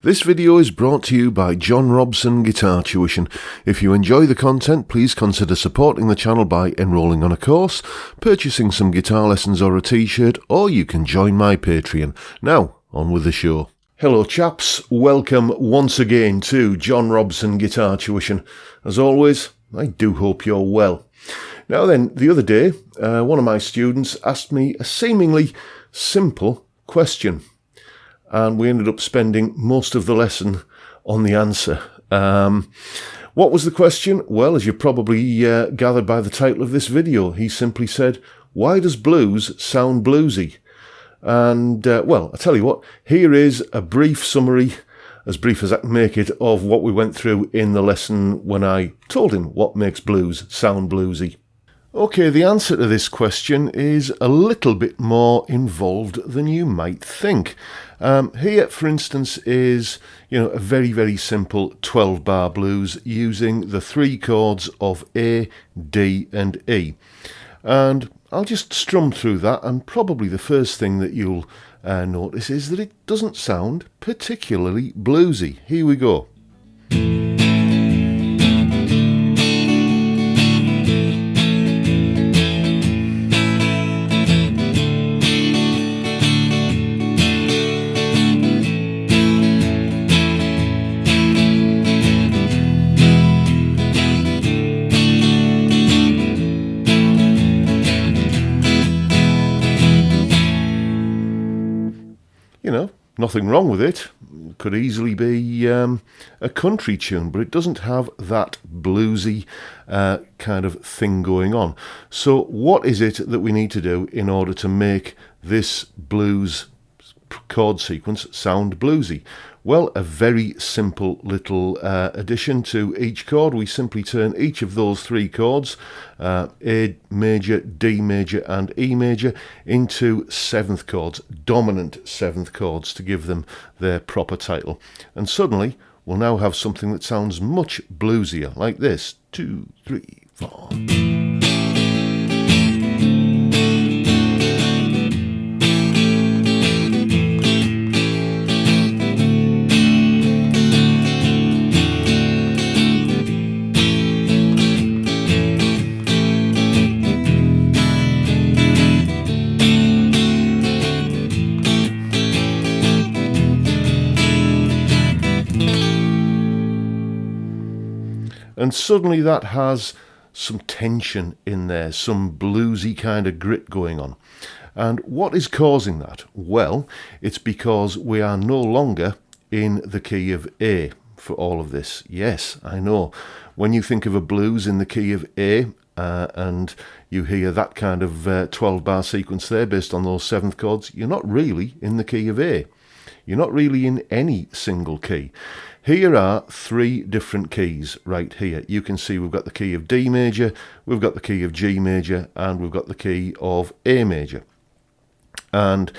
This video is brought to you by John Robson Guitar Tuition. If you enjoy the content, please consider supporting the channel by enrolling on a course, purchasing some guitar lessons or a t-shirt, or you can join my Patreon. Now, on with the show. Hello chaps, welcome once again to John Robson Guitar Tuition. As always, I do hope you're well. Now then, the other day, one of my students asked me a seemingly simple question. And we ended up spending most of the lesson on the answer. What was the question? Well, as you probably gathered by the title of this video, he simply said, why does blues sound bluesy? And, well, I'll tell you what, here is a brief summary, as brief as I can make it, of what we went through in the lesson when I told him what makes blues sound bluesy. Okay, the answer to this question is a little bit more involved than you might think. Here, for instance, is a very, very simple 12-bar blues using the three chords of A, D and E. And I'll just strum through that, and probably the first thing that you'll notice is that it doesn't sound particularly bluesy. Here we go. Nothing wrong with it. It could easily be a country tune, but it doesn't have that bluesy kind of thing going on. So what is it that we need to do in order to make this blues chord sequence sound bluesy? Well, a very simple little addition to each chord. We simply turn each of those three chords, A major, D major and E major, into seventh chords, dominant seventh chords, to give them their proper title. And suddenly we'll now have something that sounds much bluesier, like this. 2, 3, 4. And suddenly that has some tension in there, some bluesy kind of grit going on. And what is causing that? Well, it's because we are no longer in the key of A for all of this. Yes, I know. When you think of a blues in the key of A, and you hear that kind of 12-bar sequence there based on those seventh chords, you're not really in the key of A. You're not really in any single key. Here are three different keys right here. You can see we've got the key of D major, we've got the key of G major, and we've got the key of A major. And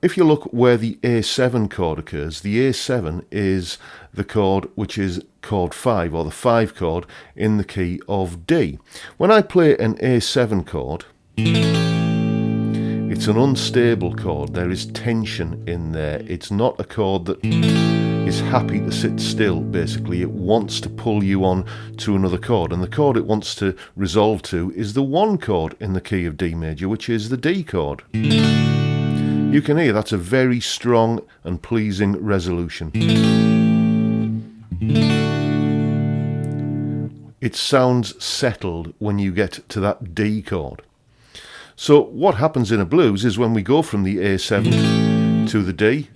if you look where the A7 chord occurs, the A7 is the chord which is chord 5, or the 5 chord in the key of D. When I play an A7 chord, it's an unstable chord. There is tension in there. It's not a chord that is happy to sit still, basically. It wants to pull you on to another chord, and the chord it wants to resolve to is the 1 chord in the key of D major, which is the D chord. You can hear that's a very strong and pleasing resolution. It sounds settled when you get to that D chord. So what happens in a blues is when we go from the A7 to the D,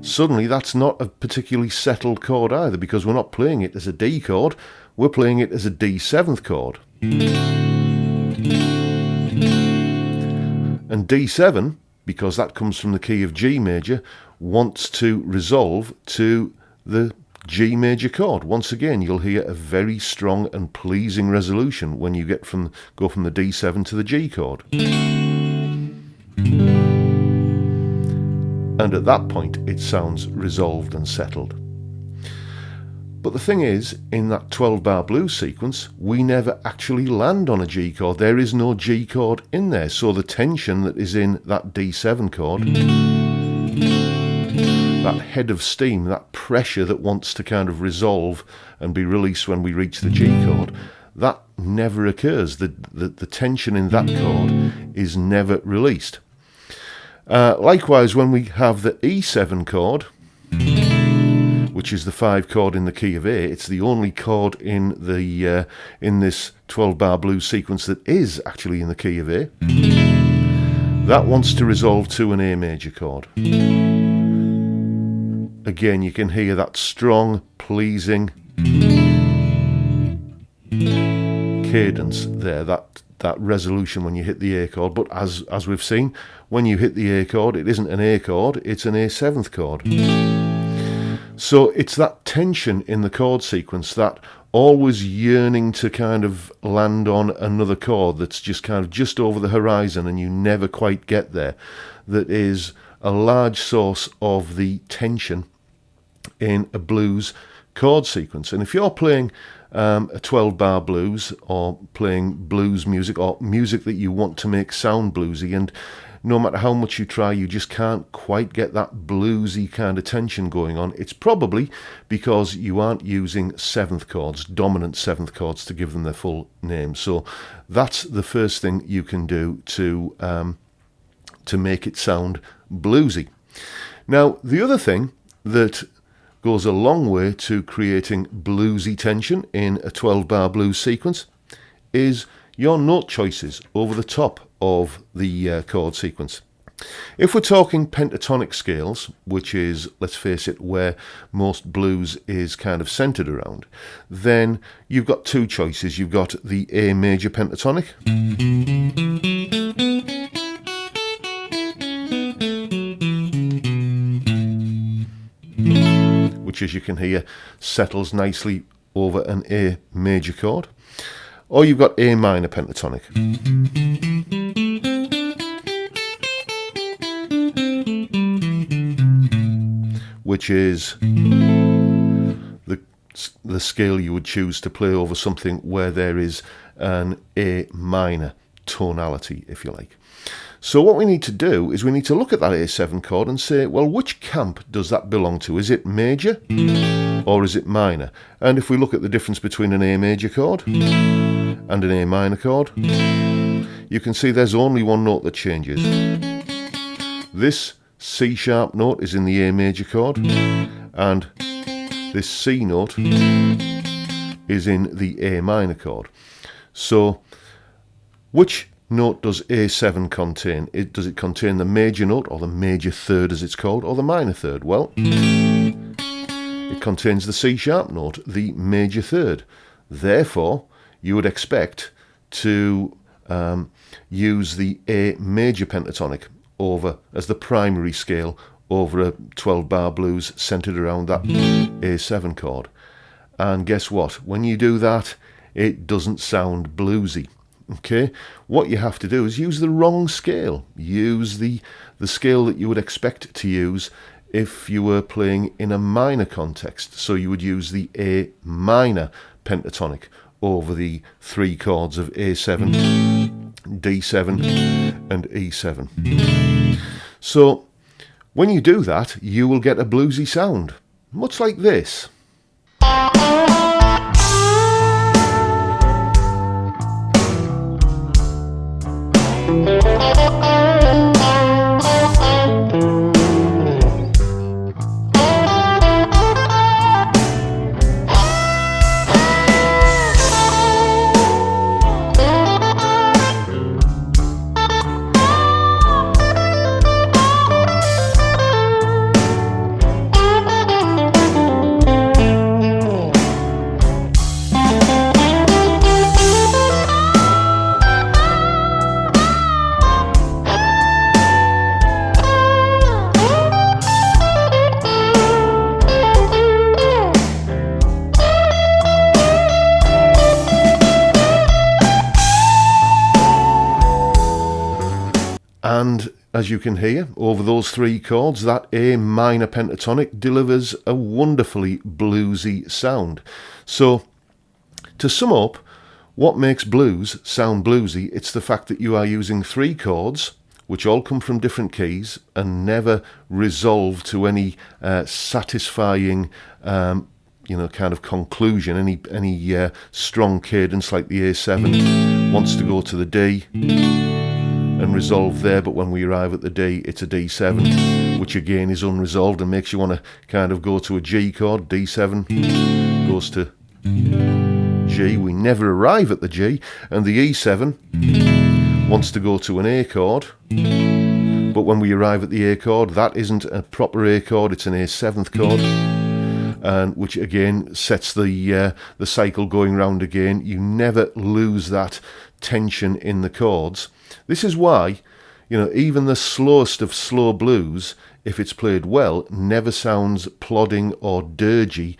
suddenly that's not a particularly settled chord either, because we're not playing it as a D chord, we're playing it as a D7th chord. And D7, because that comes from the key of G major, wants to resolve to the G major chord. Once again, you'll hear a very strong and pleasing resolution when you go from the D7 to the G chord. And at that point, it sounds resolved and settled. But the thing is, in that 12-bar blues sequence, we never actually land on a G chord. There is no G chord in there, so the tension that is in that D7 chord that head of steam, that pressure that wants to kind of resolve and be released when we reach the G chord, that never occurs. The tension in that chord is never released. Likewise, when we have the E7 chord, which is the 5 chord in the key of A, it's the only chord in the in this 12-bar blues sequence that is actually in the key of A. That wants to resolve to an A major chord. Again, you can hear that strong, pleasing cadence there, that resolution when you hit the A chord. But as we've seen, when you hit the A chord, it isn't an A chord, it's an A7th chord. So it's that tension in the chord sequence, that always yearning to kind of land on another chord that's just kind of just over the horizon and you never quite get there, that is a large source of the tension in a blues chord sequence. And if you're playing a 12-bar blues, or playing blues music, or music that you want to make sound bluesy, and no matter how much you try, you just can't quite get that bluesy kind of tension going on, it's probably because you aren't using 7th chords, dominant 7th chords, to give them their full name. So that's the first thing you can do to make it sound bluesy. Now, the other thing that goes a long way to creating bluesy tension in a 12-bar blues sequence is your note choices over the top of the chord sequence. If we're talking pentatonic scales, which is, let's face it, where most blues is kind of centered around, then you've got two choices. You've got the A major pentatonic, which, as you can hear, settles nicely over an A major chord. Or you've got A minor pentatonic, which is the scale you would choose to play over something where there is an A minor tonality, if you like. So what we need to do is we need to look at that A7 chord and say, well, which camp does that belong to? Is it major or is it minor? And if we look at the difference between an A major chord and an A minor chord, you can see there's only one note that changes. This C sharp note is in the A major chord, and this C note is in the A minor chord. So which note does A7 contain? Does it contain the major note, or the major third as it's called, or the minor third? Well, it contains the C sharp note, the major third. Therefore, you would expect to use the A major pentatonic over as the primary scale over a 12-bar blues centered around that A7 chord. And guess what? When you do that, it doesn't sound bluesy. Okay, what you have to do is use the wrong scale. Use the scale that you would expect to use if you were playing in a minor context. So you would use the A minor pentatonic over the 3 chords of A7, D7 and E7. So when you do that, you will get a bluesy sound, much like this. And as you can hear, over those 3 chords, that A minor pentatonic delivers a wonderfully bluesy sound. So, to sum up, what makes blues sound bluesy, it's the fact that you are using 3 chords which all come from different keys and never resolve to any satisfying kind of conclusion, any strong cadence like the A7 wants to go to the D and resolve there, but when we arrive at the D, it's a D7, which again is unresolved and makes you want to kind of go to a G chord. D7 goes to G. We never arrive at the G, and the E7 wants to go to an A chord, but when we arrive at the A chord, that isn't a proper A chord, it's an A7th chord. And which again sets the cycle going round again. You never lose that tension in the chords. This is why, even the slowest of slow blues, if it's played well, never sounds plodding or dirgy,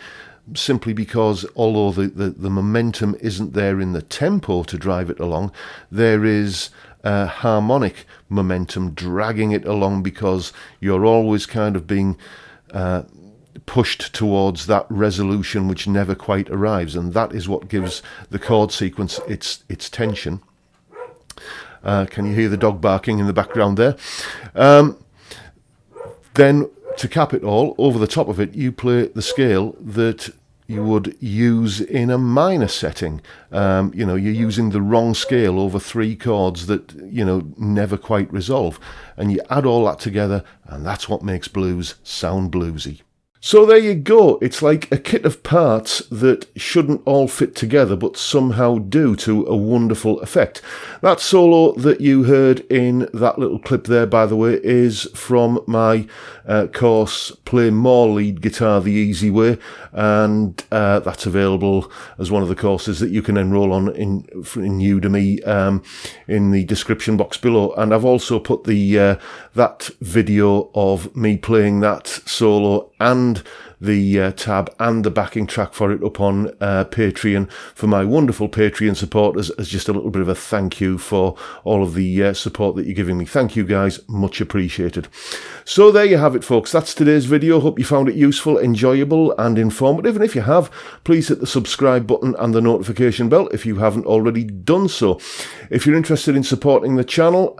simply because although the momentum isn't there in the tempo to drive it along, there is harmonic momentum dragging it along, because you're always kind of being pushed towards that resolution which never quite arrives, and that is what gives the chord sequence its tension. Can you hear the dog barking in the background there? Then to cap it all, over the top of it, you play the scale that you would use in a minor setting. You're using the wrong scale over 3 chords that never quite resolve, and you add all that together, and that's what makes blues sound bluesy. So there you go. It's like a kit of parts that shouldn't all fit together but somehow do, to a wonderful effect. That solo that you heard in that little clip there, by the way, is from my course Play More Lead Guitar the Easy Way, and that's available as one of the courses that you can enroll on in Udemy in the description box below. And I've also put the that video of me playing that solo and the tab and the backing track for it up on Patreon for my wonderful Patreon supporters, as just a little bit of a thank you for all of the support that you're giving me. Thank you guys, much appreciated. So there you have it, folks. That's today's video. Hope you found it useful, enjoyable and informative, and if you have, please hit the subscribe button and the notification bell if you haven't already done so. If you're interested in supporting the channel,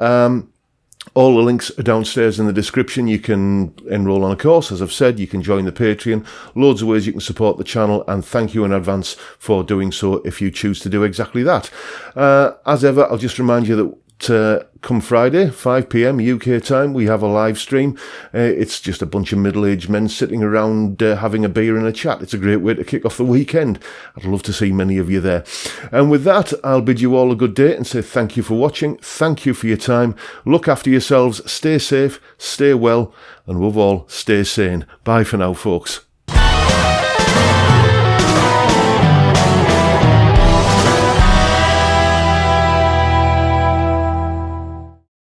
all the links are downstairs in the description. You can enroll on a course, as I've said. You can join the Patreon. Loads of ways you can support the channel, and thank you in advance for doing so if you choose to do exactly that. As ever, I'll just remind you that come Friday, 5 PM UK time, we have a live stream. It's just a bunch of middle-aged men sitting around having a beer and a chat. It's a great way to kick off the weekend. I'd love to see many of you there. And with that, I'll bid you all a good day and say thank you for watching. Thank you for your time. Look after yourselves. Stay safe, stay well, and above all, stay sane. Bye for now, folks.